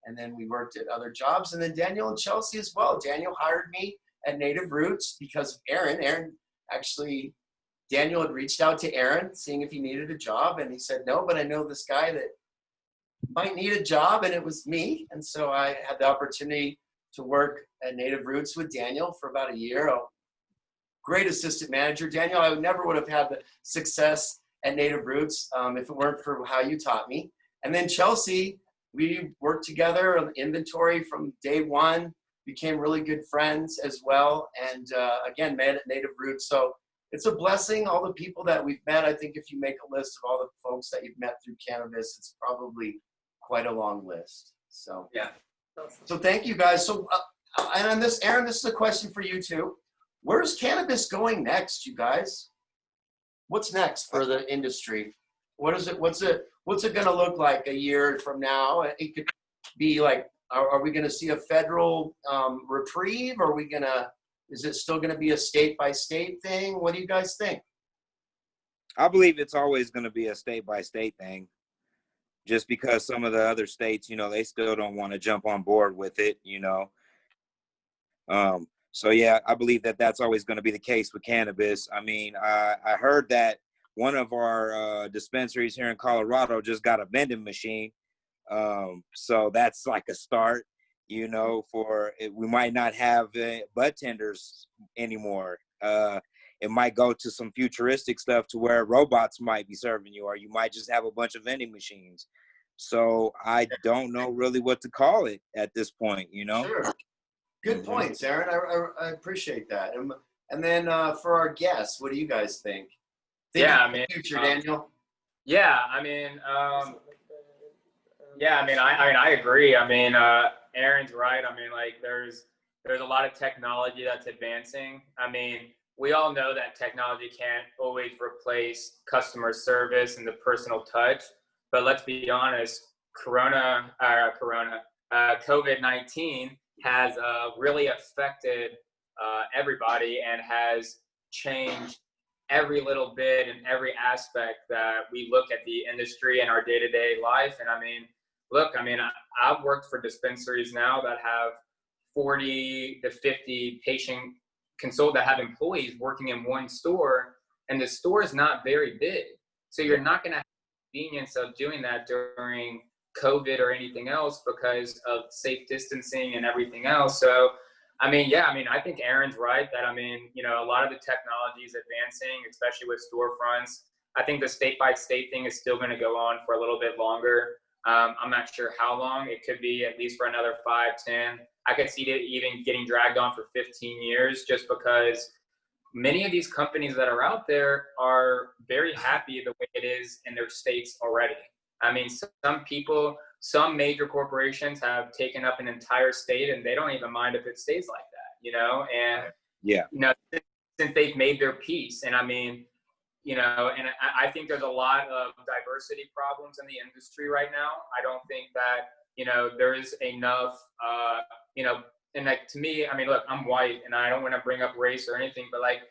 and then we worked at other jobs. And then Daniel and Chelsey as well. Daniel hired me at Native Roots because of Aaron. Daniel had reached out to Aaron, seeing if he needed a job, and he said, no, but I know this guy that might need a job, and it was me. And so I had the opportunity to work at Native Roots with Daniel for about a year. Great assistant manager. Daniel, I never would have had the success at Native Roots if it weren't for how you taught me. And then Chelsey, we worked together on inventory from day one, became really good friends as well, and again, met at Native Roots. So it's a blessing, all the people that we've met. I think if you make a list of all the folks that you've met through cannabis, it's probably quite a long list. So yeah. So thank you guys. So and on this, Aaron, this is a question for you too. Where's cannabis going next, you guys? What's next for the industry? What is it? What's it going to look like a year from now? It could be like are we going to see a federal reprieve? Is it still going to be a state by state thing? What do you guys think? I believe it's always going to be a state by state thing, just because some of the other states, they still don't want to jump on board with it, So yeah, I believe that that's always going to be the case with cannabis. I mean, I heard that one of our dispensaries here in Colorado just got a vending machine. So that's like a start, for it. We might not have bud tenders anymore. It might go to some futuristic stuff to where robots might be serving you, or you might just have a bunch of vending machines. So I don't know really what to call it at this point, Sure. Good points, Aaron. I appreciate that. And then for our guests, what do you guys think? Future, Daniel. Yeah, I mean, I agree. I mean, Aaron's right. I mean, like, there's a lot of technology that's advancing. I mean, we all know that technology can't always replace customer service and the personal touch. But let's be honest, COVID-19 has really affected everybody and has changed every little bit and every aspect that we look at the industry and our day-to-day life. And I mean, look, I've worked for dispensaries now that have 40 to 50 patient consult that have employees working in one store, and the store is not very big. So you're not going to have the convenience of doing that during COVID or anything else because of safe distancing and everything else. So, I think Aaron's right that, a lot of the technology is advancing, especially with storefronts. I think the state by state thing is still going to go on for a little bit longer. I'm not sure how long. It could be at least for another 5, 10. I could see it even getting dragged on for 15 years just because many of these companies that are out there are very happy the way it is in their states already. I mean, some major corporations have taken up an entire state and they don't even mind if it stays like that, and, since they've made their peace. And I think there's a lot of diversity problems in the industry right now. I don't think that, there is enough, and like, to me, look, I'm white and I don't want to bring up race or anything, but like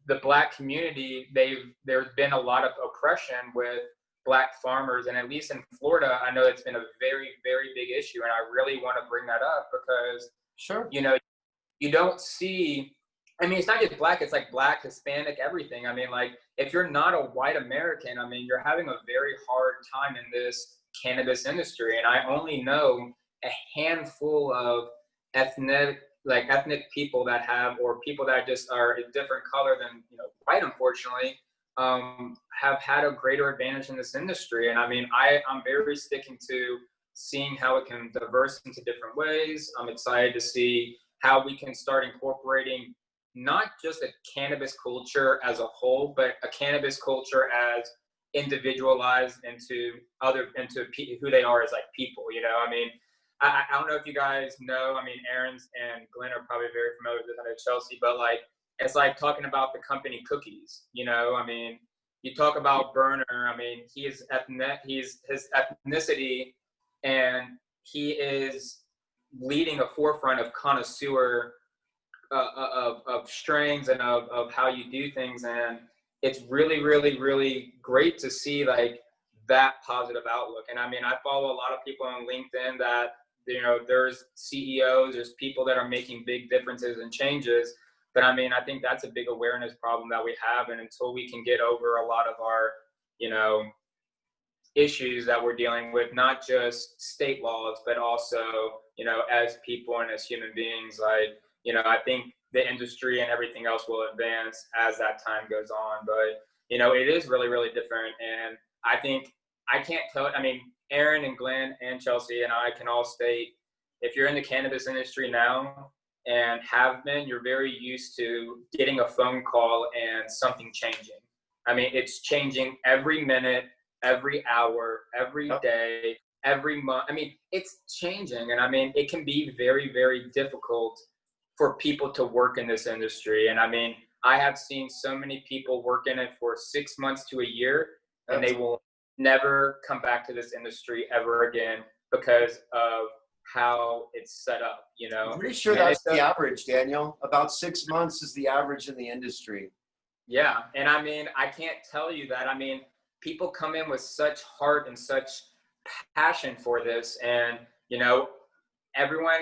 the Black community, there's been a lot of oppression with Black farmers. And at least in Florida, I know it's been a very, very big issue. And I really want to bring that up because, you don't see, it's not just Black, it's like Black, Hispanic, everything. Like, if you're not a white American, you're having a very hard time in this cannabis industry. And I only know a handful of ethnic people that have, or people that just are a different color than, white, unfortunately, have had a greater advantage in this industry. And I'm very sticking to seeing how it can diverse into different ways. I'm excited to see how we can start incorporating not just a cannabis culture as a whole, but a cannabis culture as individualized into who they are as like people, I don't know if you guys know, Aaron's and Glenn are probably very familiar with this at Chelsey, but like, it's like talking about the company Cookies, you talk about Berner, his ethnicity, and he is leading a forefront of connoisseur of strains and of how you do things. And it's really, really, really great to see like that positive outlook. And I follow a lot of people on LinkedIn that, there's CEOs, there's people that are making big differences and changes. But I think that's a big awareness problem that we have. And until we can get over a lot of our, issues that we're dealing with, not just state laws, but also, as people and as human beings, like, I think the industry and everything else will advance as that time goes on. But, it is really, really different. And I think I can't tell, Aaron and Glenn and Chelsey and I can all state, if you're in the cannabis industry now and have been, you're very used to getting a phone call and something changing. It's changing every minute, every hour, every day, every month. It's changing. And it can be very, very difficult for people to work in this industry. And I have seen so many people work in it for 6 months to a year, and they will never come back to this industry ever again because of how it's set up, I'm pretty sure I mean, that's the average, Daniel. About 6 months is the average in the industry. Yeah, and I mean, I can't tell you that. I mean, people come in with such heart and such passion for this, and everyone,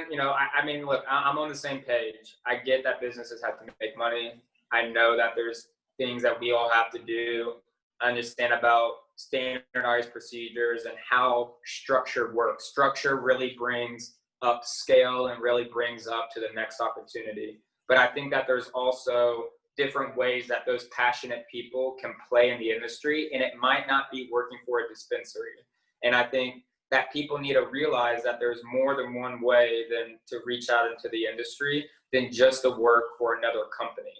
I mean, look, I'm on the same page. I get that businesses have to make money. I know that there's things that we all have to do. I understand about standardized procedures and how structure works. Structure really brings up scale and really brings up to the next opportunity. But I think that there's also different ways that those passionate people can play in the industry, and it might not be working for a dispensary. And I think that people need to realize that there's more than one way than to reach out into the industry than just to work for another company.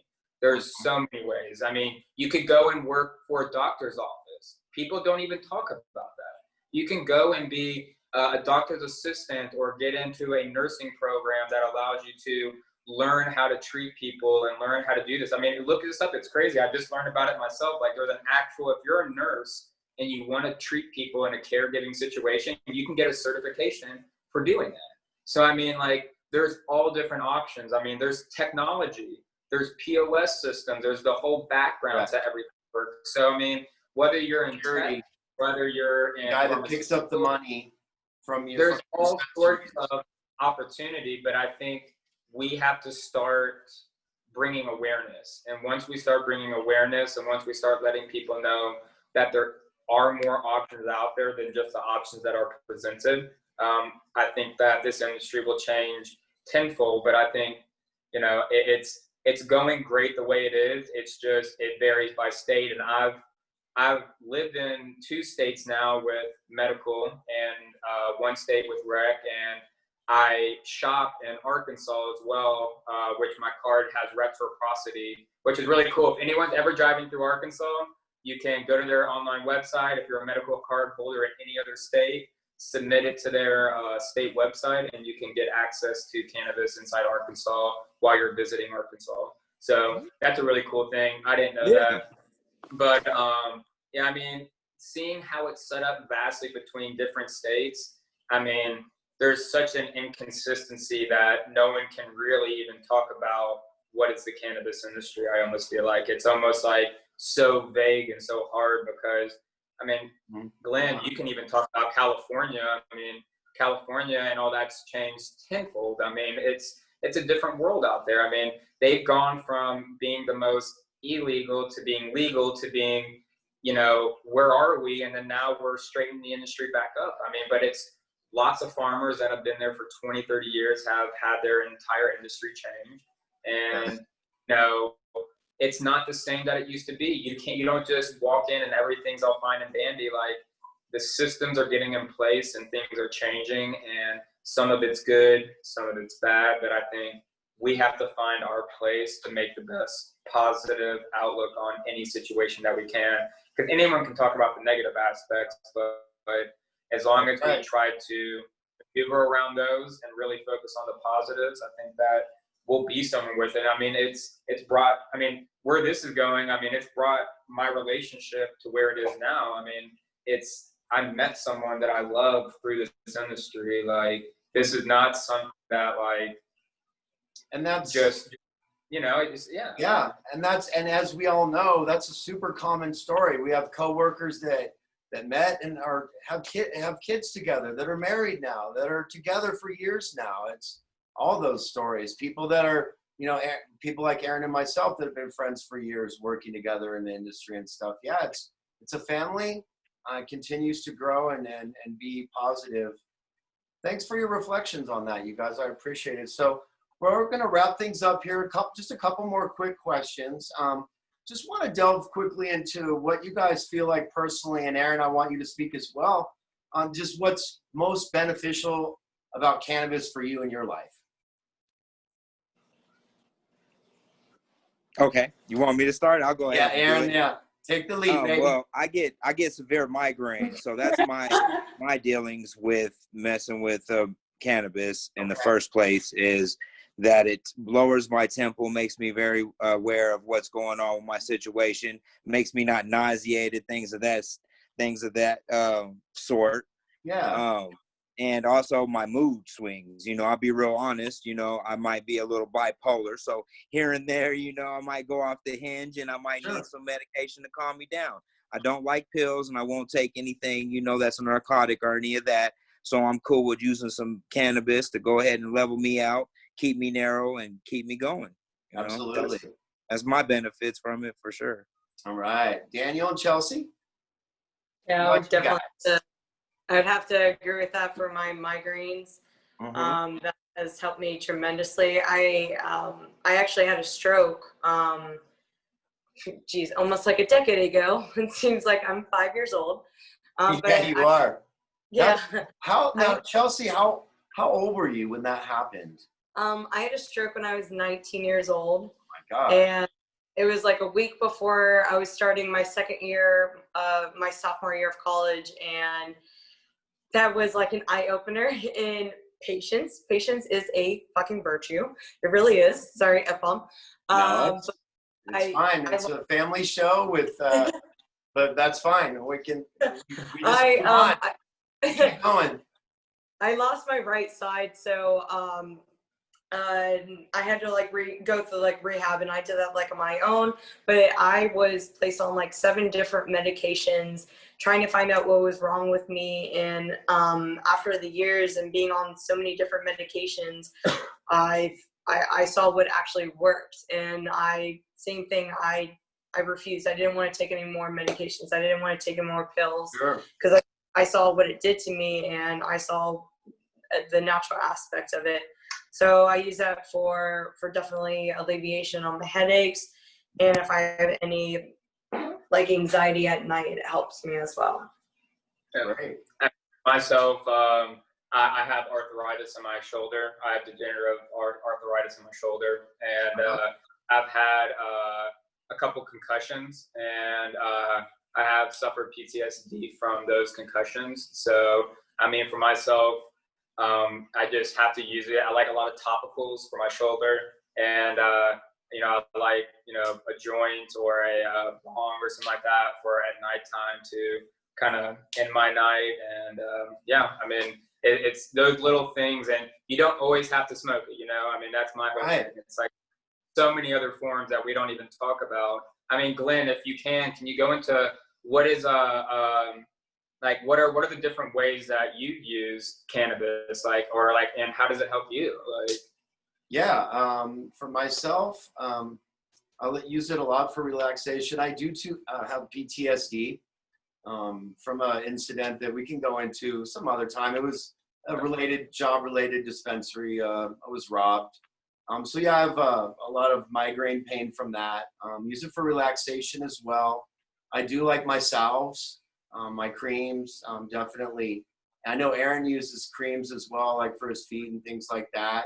There's so many ways. I mean, you could go and work for a doctor's office. People don't even talk about that. You can go and be a doctor's assistant or get into a nursing program that allows you to learn how to treat people and learn how to do this. I mean, look this up. It's crazy. I just learned about it myself. Like, there's an actual, if you're a nurse and you want to treat people in a caregiving situation, you can get a certification for doing that. So, I mean, like, there's all different options. I mean, there's technology, there's POS systems, there's the whole background to everything. So, I mean, whether you're in tech, whether you're in the guy that picks up the money from you, there's all sorts of opportunity, but I think we have to start bringing awareness. And once we start bringing awareness, and once we start letting people know that there are more options out there than just the options that are presented, I think that this industry will change tenfold. But I think, it's going great the way it is. It's just, it varies by state. And I've lived in 2 states now with medical, and 1 state with rec, and I shop in Arkansas as well, which my card has reciprocity, which is really cool. If anyone's ever driving through Arkansas, you can go to their online website. If you're a medical card holder in any other state, submit it to their state website, and you can get access to cannabis inside Arkansas while you're visiting Arkansas. So that's a really cool thing. I didn't know that. But yeah, I mean, seeing how it's set up vastly between different states, I mean, there's such an inconsistency that no one can really even talk about what is the cannabis industry. I almost feel like it's almost like so vague and so hard because, I mean, Glenn, you can even talk about California. I mean, California and all that's changed tenfold. I mean, it's a different world out there. I mean, they've gone from being the most illegal to being legal to being, where are we? And then now we're straightening the industry back up. I mean, but it's lots of farmers that have been there for 20, 30 years have had their entire industry change. And, it's not the same that it used to be. You don't just walk in and everything's all fine and dandy. Like, the systems are getting in place and things are changing, and some of it's good, some of it's bad, but I think we have to find our place to make the best positive outlook on any situation that we can. Because anyone can talk about the negative aspects, but as long as we try to maneuver around those and really focus on the positives, I think that we'll be somewhere with it. I mean, it's brought, I mean, where this is going, I mean, it's brought my relationship to where it is now. I mean, I met someone that I love through this industry. Like, this is not something that, like, and that's just, it's, yeah. And as we all know, that's a super common story. We have coworkers that met and have kids together, that are married now, that are together for years now. It's all those stories. People that are, people like Aaron and myself that have been friends for years, working together in the industry and stuff. Yeah, it's a family. Continues to grow and be positive. Thanks for your reflections on that, you guys. I appreciate it. So we're going to wrap things up here. Just a couple more quick questions. Just want to delve quickly into what you guys feel like personally, and Aaron, I want you to speak as well on just what's most beneficial about cannabis for you in your life. Okay, you want me to start? I'll go ahead. Yeah, Aaron. Yeah, take the lead, baby. Well, I get severe migraines, so that's my dealings with messing with cannabis in the first place is that it lowers my tempo, makes me very aware of what's going on with my situation, makes me not nauseated, things of that sort. Yeah. and also my mood swings. I'll be real honest, I might be a little bipolar. So here and there, I might go off the hinge and I might Sure. need some medication to calm me down. I don't like pills and I won't take anything, that's a narcotic or any of that. So I'm cool with using some cannabis to go ahead and level me out, keep me narrow, and keep me going. Absolutely. That's my benefits from it for sure. All right. Daniel and Chelsea? Yeah, I What would you definitely. got? I would have to agree with that for my migraines. Mhm. That has helped me tremendously. I actually had a stroke. Geez, almost like a decade ago. It seems like I'm 5 years old. Yeah, But you are. yeah. Now, Chelsea, how old were you when that happened? I had a stroke when I was 19 years old, My God. and it was like a week before I was starting my second year of my sophomore year of college, and that was like an eye opener in patience. Patience is a fucking virtue. It really is. Sorry, F-bomb. No, it's I- fine. It's a family show with, but that's fine. We just move on. Keep going. I lost my right side, so I had to like go through like rehab, and I did that like on my own. But I was placed on like 7 different medications, trying to find out what was wrong with me. And after the years and being on so many different medications, I saw what actually worked. And same thing. I refused. I didn't want to take any more medications. I didn't want to take any more pills Sure. because I saw what it did to me, and I saw the natural aspect of it. So I use that for definitely alleviation on the headaches, and if I have any like anxiety at night, it helps me as well. Great. Myself, I have arthritis in my shoulder. I have degenerative arthritis in my shoulder, and I've had a couple concussions, and I have suffered PTSD from those concussions. So, I mean, for myself, I just have to use it. I like a lot of topicals for my shoulder, and I like a joint or a bong or something like that for at nighttime to kind of end my night. And I mean, it's those little things, and you don't always have to smoke it. I mean, that's my whole thing. It's like so many other forms that we don't even talk about. I mean, Glenn, if you can you go into what is like what are the different ways that you use cannabis, and how does it help you? Yeah. For myself, I use it a lot for relaxation. I do have PTSD from an incident that we can go into some other time. It was a job-related dispensary. I was robbed. So yeah, I have a lot of migraine pain from that. Use it for relaxation as well. I do like my salves, my creams, definitely. I know Aaron uses creams as well, like for his feet and things like that.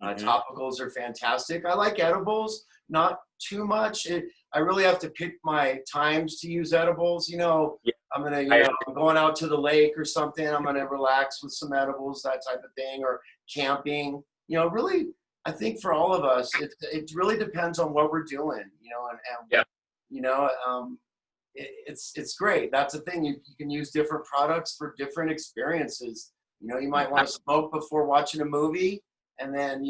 Topicals are fantastic. I like edibles, not too much. I really have to pick my times to use edibles. I'm going out to the lake or something. I'm gonna relax with some edibles, that type of thing, or camping. Really, I think for all of us, it really depends on what we're doing. It's great. That's the thing. You can use different products for different experiences. You might want to smoke before watching a movie, and then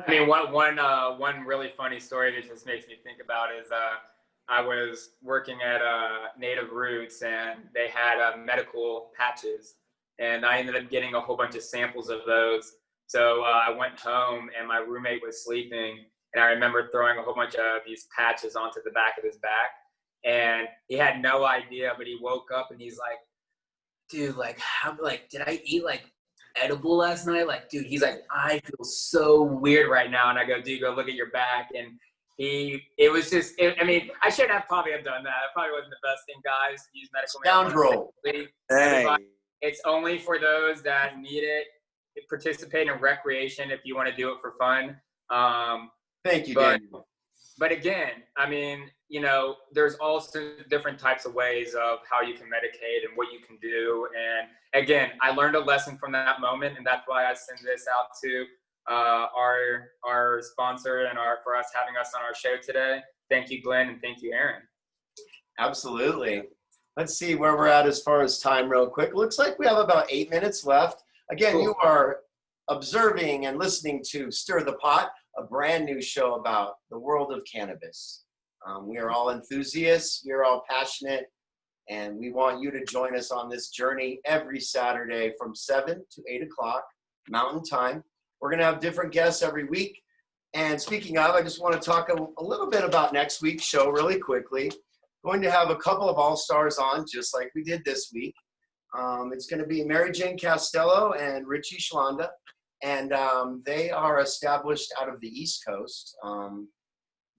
I mean, one really funny story that just makes me think about is I was working at Native Roots, and they had medical patches, and I ended up getting a whole bunch of samples of those. So I went home, and my roommate was sleeping, and I remember throwing a whole bunch of these patches onto the back of his back, and he had no idea, but he woke up and he's like, dude, did I eat edible last night? He's like, I feel so weird right now. And I go, dude, go look at your back. And I mean, I should have probably have done that. It probably wasn't the best thing, guys, to use medical marijuana. Hey. It's only for those that need it. Participate in recreation if you want to do it for fun. Thank you, Daniel. But again, I mean, there's also different types of ways of how you can medicate and what you can do. And again, I learned a lesson from that moment, and that's why I send this out to our sponsor and for us having us on our show today. Thank you, Glenn, and thank you, Aaron. Absolutely. let's see where we're at as far as time real quick. Looks like we have about 8 minutes left. Again, you are observing and listening to Stir the Pot, a brand new show about the world of cannabis. We are all enthusiasts. We are all passionate. And we want you to join us on this journey every Saturday from 7 to 8 o'clock Mountain Time. We're going to have different guests every week. And speaking of, I just want to talk a little bit about next week's show really quickly. Going to have a couple of all-stars on, just like we did this week. It's going to be Mary Jane Castello and Richie Schlanda. And they are established out of the East Coast.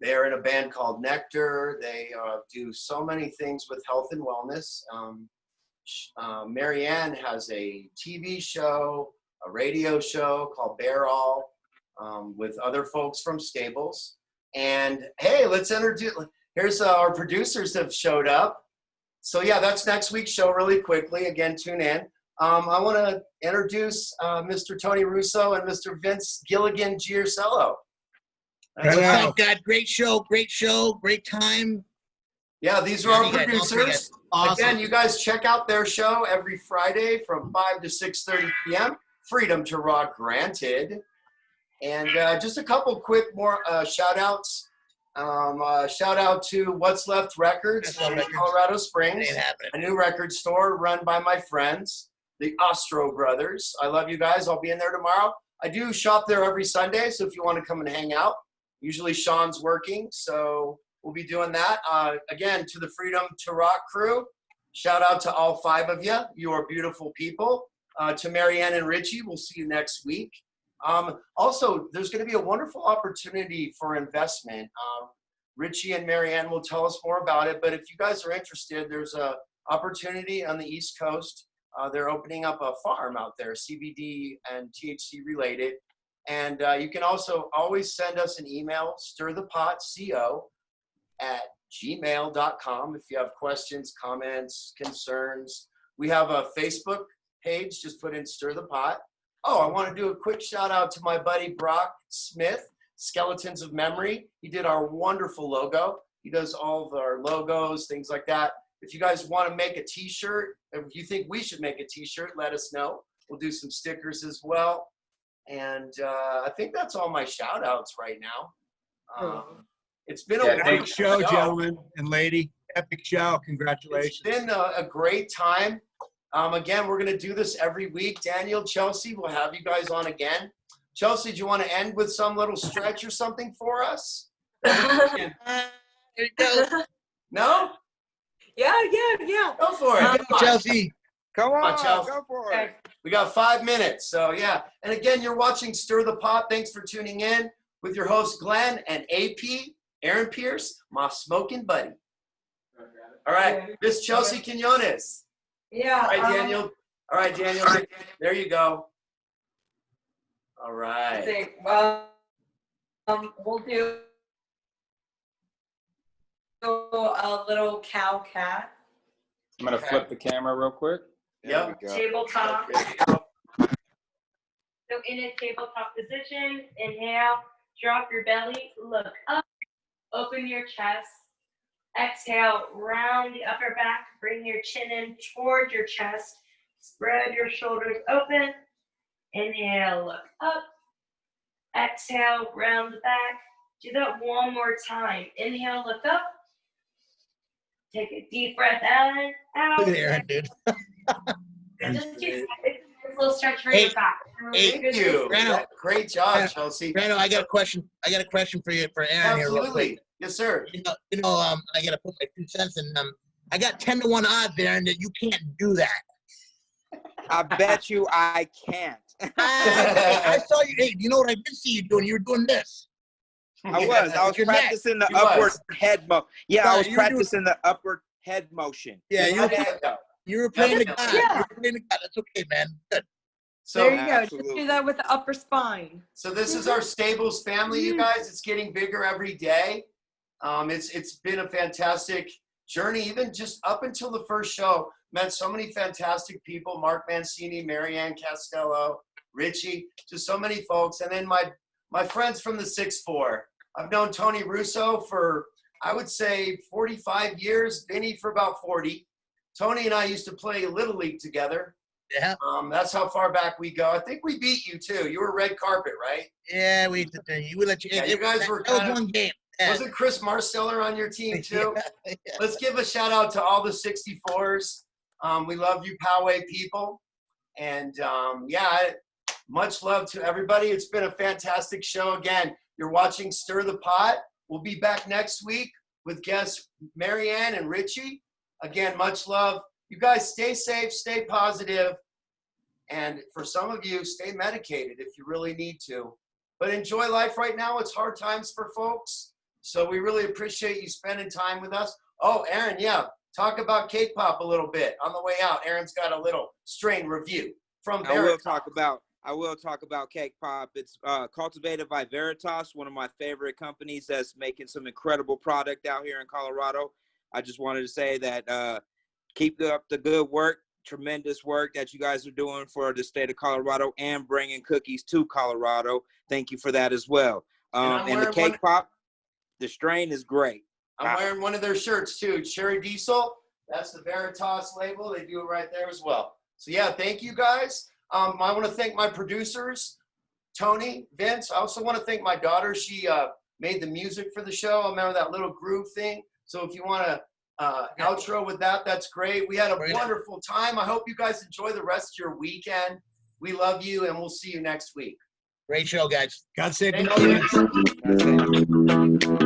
They're in a band called Nectar. They do so many things with health and wellness. Marianne has a TV show, a radio show called Bear All with other folks from Stables. And hey, let's introduce, here's our producers have showed up. So yeah, that's next week's show really quickly. Again, tune in. I want to introduce Mr. Tony Russo and Mr. Vince Gilligan Giarcello. What's up, God? Great show, great time. Yeah, these are our producers. Awesome. Again, you guys check out their show every Friday from 5 to 6:30 p.m. Freedom to Rock granted. And just a couple quick more shout outs. Shout out to What's Left Records in Colorado Springs, a new record store run by my friends, the Ostro Brothers. I love you guys. I'll be in there tomorrow. I do shop there every Sunday, so if you want to come and hang out, usually Sean's working, so we'll be doing that. Again, to the Freedom to Rock crew, shout out to all 5 of you. You are beautiful people. To Marianne and Richie, we'll see you next week. Also, there's going to be a wonderful opportunity for investment. Richie and Marianne will tell us more about it, but if you guys are interested, there's an opportunity on the East Coast. They're opening up a farm out there, CBD and THC related. And you can also always send us an email, stirthepotco@gmail.com if you have questions, comments, concerns. We have a Facebook page, just put in Stir the Pot. Oh, I want to do a quick shout out to my buddy Brock Smith, Skeletons of Memory. He did our wonderful logo. He does all of our logos, things like that. If you guys want to make a t-shirt, if you think we should make a t-shirt, let us know. We'll do some stickers as well. And I think that's all my shout outs right now. It's been a Epic show, gentlemen and lady. Epic show. Congratulations. It's been a great time. Again, we're going to do this every week. Daniel, Chelsey, we'll have you guys on again. Chelsey, do you want to end with some little stretch or something for us? There you go. No? Yeah. Go for it. Chelsey. Come on, Chelsey. go for it. We got 5 minutes, so yeah. And again, you're watching Stir the Pot. Thanks for tuning in with your host, Glenn, and AP, Aaron Pierce, my smoking buddy. All right, Miss Chelsey Quinones. Yeah. All right, Daniel. There you go. All right. We'll do a little cow cat. I'm gonna flip the camera real quick. Yep. Tabletop. So in a tabletop position, inhale, drop your belly, look up, open your chest. Exhale, round the upper back, bring your chin in toward your chest. Spread your shoulders open. Inhale, look up. Exhale, round the back. Do that one more time. Inhale, look up. Take a deep breath out. Look at Aaron, dude. Just do a little stretch for your back. Thank you. Rano. Great job, Chelsey. Rano, I got a question for you, for Aaron here real quick. Absolutely. Yes, sir. I got to put my 2 cents in. I got 10-to-1 odds, Aaron, that you can't do that. I bet you I can't. I saw you. Hey, you know what I did see you doing? You were doing this. I was Your practicing the You was. upward head motion. Yeah, No, I was you were doing- practicing the upward head motion. Yeah, you were playing the God. Yeah. You were playing the God. That's okay, man. Good. So, There you go. Just Absolutely. do that with the upper spine. so this is our Stables family, you guys. It's getting bigger every day. It's been a fantastic journey, even just up until the first show. Met so many fantastic people: Mark Mancini, Marianne Castello, Richie, just so many folks. And then my friends from the 6'4". I've known Tony Russo for, I would say, 45 years. Vinny for about 40. Tony and I used to play Little League together. Yeah. That's how far back we go. I think we beat you too. You were red carpet, right? Yeah, we let you. Yeah, you guys were that was kind of- one game. Yeah. Wasn't Chris Marsteller on your team too? Yeah. Let's give a shout out to all the 64s. We love you, Poway people. And much love to everybody. It's been a fantastic show. Again, you're watching Stir the Pot. We'll be back next week with guests Marianne and Richie. Again, much love. You guys stay safe, stay positive, and for some of you, stay medicated if you really need to. But enjoy life right now. It's hard times for folks. So we really appreciate you spending time with us. Oh, Aaron, yeah, talk about Cake Pop a little bit. On the way out, Aaron's got a little strain review from Veritas. I will talk about Cake Pop. It's cultivated by Veritas, one of my favorite companies that's making some incredible product out here in Colorado. I just wanted to say that keep up the good work, tremendous work that you guys are doing for the state of Colorado and bringing cookies to Colorado. Thank you for that as well. And the Cake Pop, the strain is great. I'm wearing one of their shirts too, Cherry Diesel. That's the Veritas label. They do it right there as well. So yeah, thank you guys. I want to thank my producers, Tony, Vince. I also want to thank my daughter. She made the music for the show. I remember that little groove thing. So if you want to outro with that, that's great. We had a wonderful time. I hope you guys enjoy the rest of your weekend. We love you, and we'll see you next week. Great show, guys. God save the Thank you. Northern. That's it.